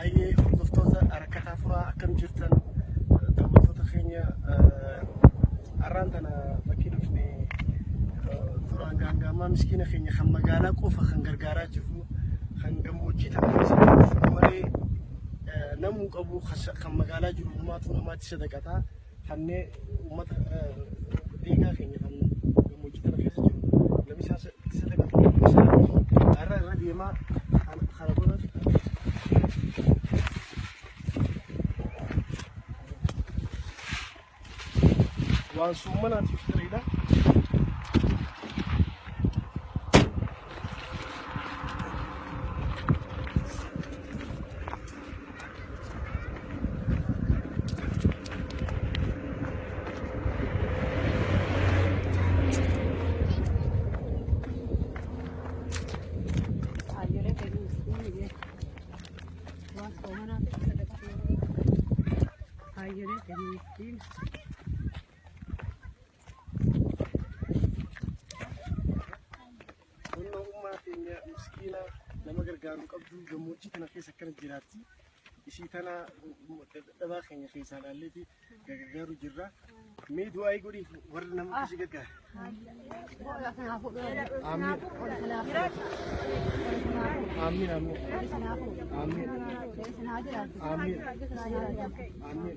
أي خطوة أركتها فرا كم جرتن تبغى تخيني أرانتنا بكيلو في تران جانجا ما مسكينة خيني خم مجالا كوفا خنجرجارا جفو خنجم وجيتا مري نمو أبو خم مجالا جفو ما تونا ما تصدقتها خنّي وما ديجا خيني خم وجيتا نخيس جفو لما يساس تصدقتها أرى ردي ما خربونا وانسومنا تفكري لا مسكينة لما قرقان قبضوا جموجي تنا خيسة كانت جراتي إشي تنا دباخين يا خيسة اللي تي قرقارو جرا ميدو أي قولي ورنا مكشي قرقا آمين آمين آمين آمين آمين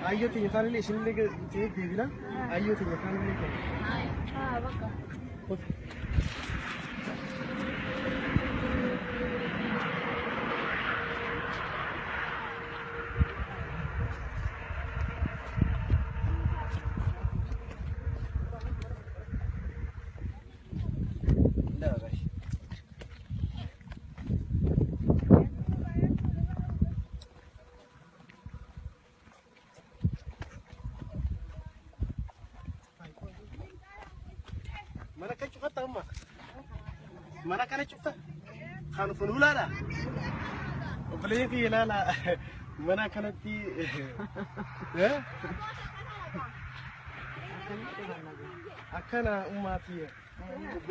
ayo tinggal ni sini lagi cek dia bilang ayo tinggal ni lagi mana kan cukup tahu mak mana kan cukup kanu penula lah beli ti lala mana kan ti akana umati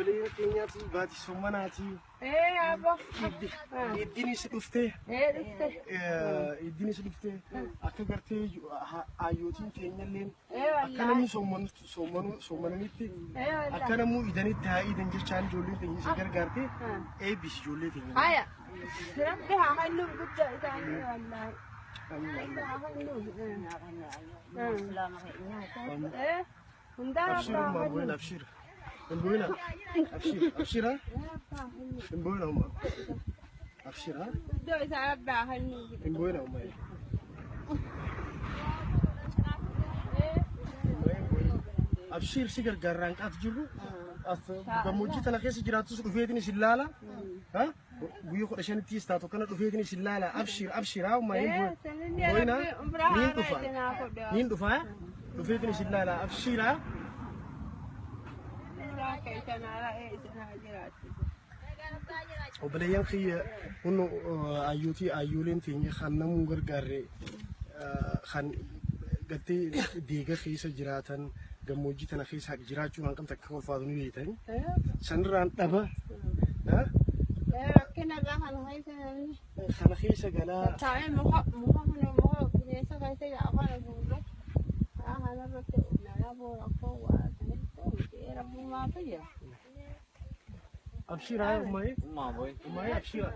beli tinya ti bati somana ti apa idini sedufte idini sedufte akagarte ayotin kenyalen akana mi somon niti akana mu idani ta idan jirchan jolli tin sigar garte bis jolli tin aya siram ke halu gudda itani wallahi hunda abshir نبوينا أبشر ها نبوينا هم أبشر ها دو سأبدأ هني نبوينا هم أبشر سيجر جرانك أتجرو بموجي تنا كيس جراتو سكوفيتني سلالة ها بيوكو عشان تيستاتو كنا كوفيتني سلالة أبشر ها وما نبوينا مين دفع كوفيتني سلالة أبشر ها وبليان خي إنه أيوتي أيولين تيجي خاننا مغر قاري خان قتي ديجا خيس جراتن جموجي تنا خيس حق جرات شو هنكم تكفل فاضوني يتين سنران تبا ها كنا جاهنا هاي خان خيس قلا تعال مخ كنيسة خيس يا أخوان بقول أنا بس لا بقول أخوة رب ما فيه أبشر هاي أمي ما بوي أمي أبشر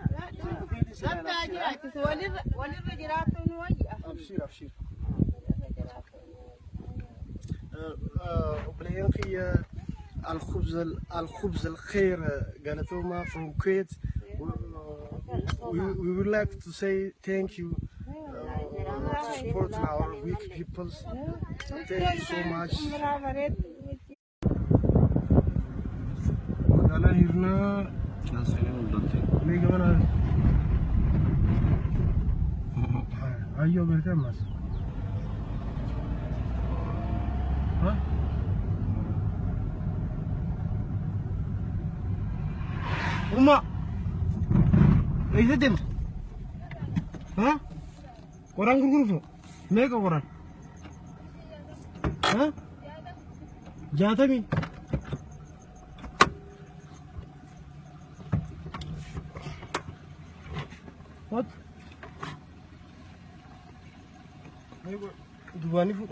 أبدا جرات ولي رجرات نواجه أبشر وبليان خي الخبز الخير قالتوا ما from Kuwait we would like to say thank you to support our weak people thank you so much Magala hirna Lagi mana ayo berkemas Hah? Uma. Itu dem. Hah? Orang guruf. Mega orang. Hah? Jata mi. What? Dua ni pun.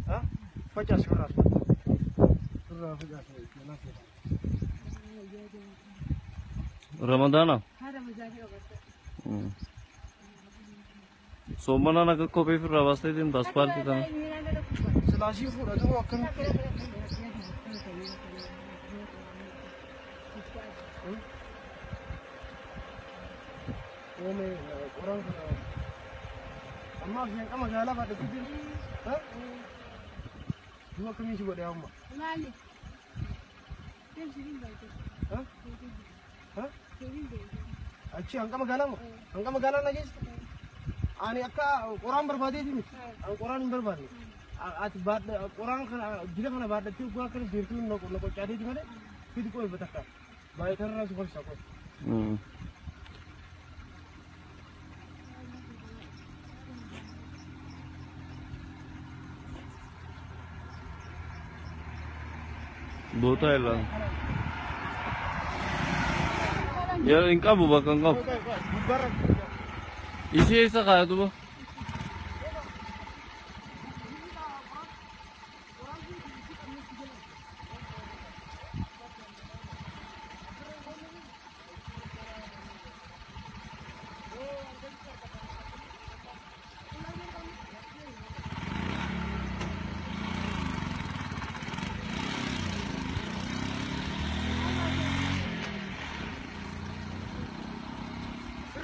Hah? Fajar sekarang. Fajar sekarang. Ramadana. Somana na kopi फिर रास्ते दिन 10 पार की था Selasi pun ada makan. Oh me orang amma yang kamu galah pada tidur. Hah? Dua kami coba dia amma. Mali. Hah? Hah? Aci angka magalang mo. Angka magalang lagi. Ani akka orang berbadi ini. Orang berbadi. At bad orang kan jika kan bad itu gua kan dirtu no cari di mana? Itu kau betaka. Baik karena super sakit. Bota है ला यार इनका बुबा कंगा इसी ऐसा खाया तू वो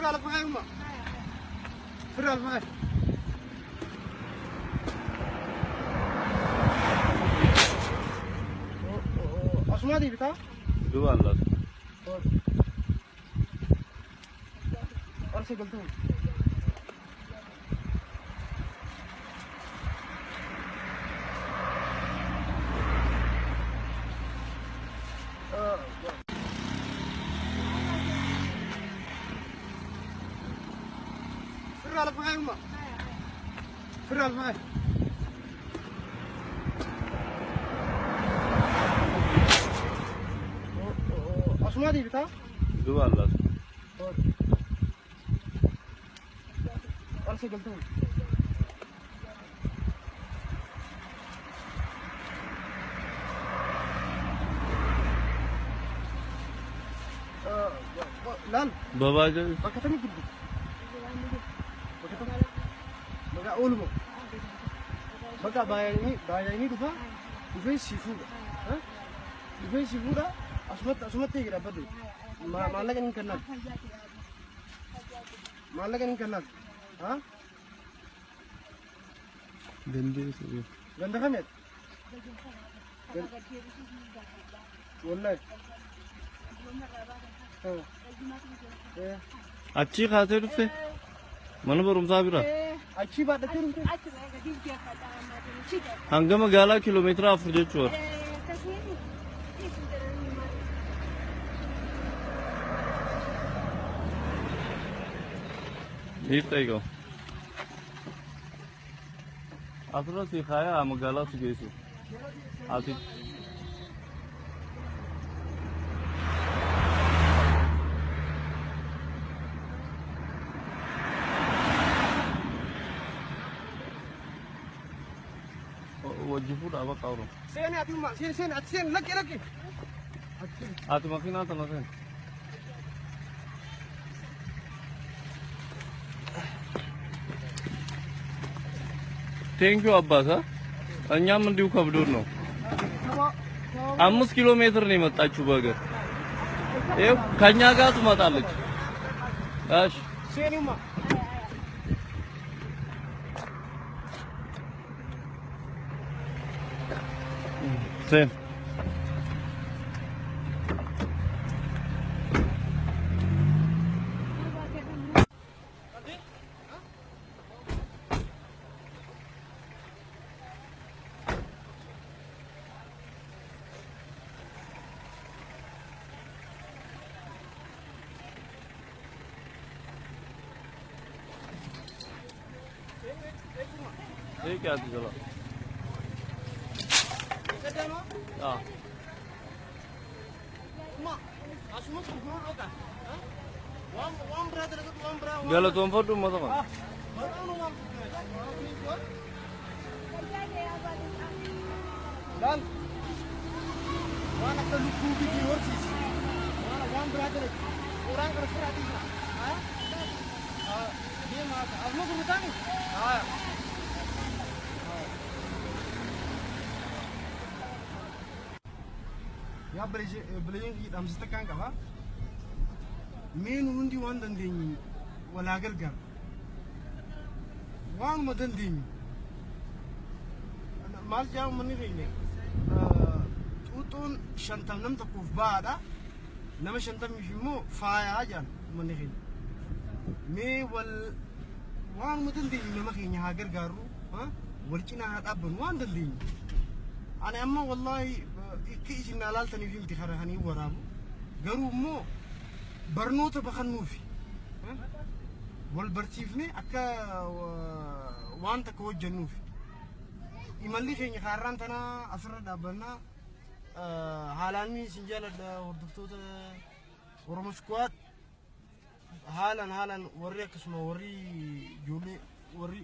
Ferral pakai rumah. Ferral pakai. Asma di kita? dua Allah और से गलत हूँ Ferral pakai rumah. Ferral pakai. Asma di kita? dua Allah और से गलत हूँ Lan, बाबा जो pakai tadi gitu. Baga ulmo. Baga bayar ini tuh, itu seafood. Hah? Itu seafood dah. Asmat tiga apa tu? Malah kan kenal. Malah kan kenal. Hah? गंदे से Ganda kan ya? Wallah. अच्छी खाते रुपए मन पर उमसा भी रहा अच्छी बात है फिर हंगम 11 किलोमीटर अफरजे चोर ठीक है अफरा सिखाया हम गला से गए आती wajibul apa kau ro? Sini ati mak, sini laki. Ati makin atau makin? Thank you Abbas ha. Anya mendiu kabur no. 5 kilometer nih mata coba ger. Kanya gas mata lagi. Ash. Sini mak. Sen. Eeggatu jala. Ah. Galatoonfadhu uummata kana. Dan waan akka lubbuu bitii horsiisi. Waan biraa jala qoraan kana firaati jira. Deemaa asuma gurgurtaani? Yaa bileen hidhamsita kan qaba. Meen hundi waan dandeenyu walaa gargaara. Waanuma dandeenyu. Maal jedhamu manni keenya xuuxuun 50 nam tokkoof bahaadha. Nama 50 immoo faayaa jedhan manni keenya. Mee waanuma dandeenyu nama keenya haa gargaarru. Wal cinaa haa dhaabbannu waan dandeenyu. Ani amma wallahi akka isin ilaaltaniif miti karahanii waraabu. Garuu immoo barnoota bakannuufi. Wal barsiifnee akka waan takka hojjennuufi. Imalli keenya kaarraan tanaa asirra dhaabbannaa haalaan isin jaaladha hordoftoota Oromoo Squad haalaan warri akkasuma warri ijoollee warri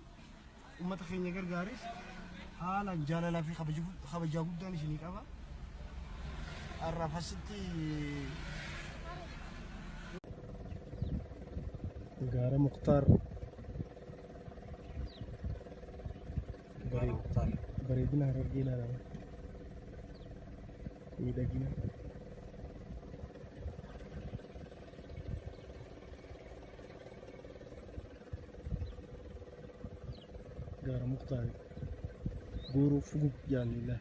uummata keenya gargaaris haalaan jaalalaa fi kabajaa guddaan isinii qaba. Har'aaf asitti Gaara Mukhtaar bareedina Harargee ilaalama. Miidhagina. Gaara Mukhtaar. Gooroo fuguk jaalila.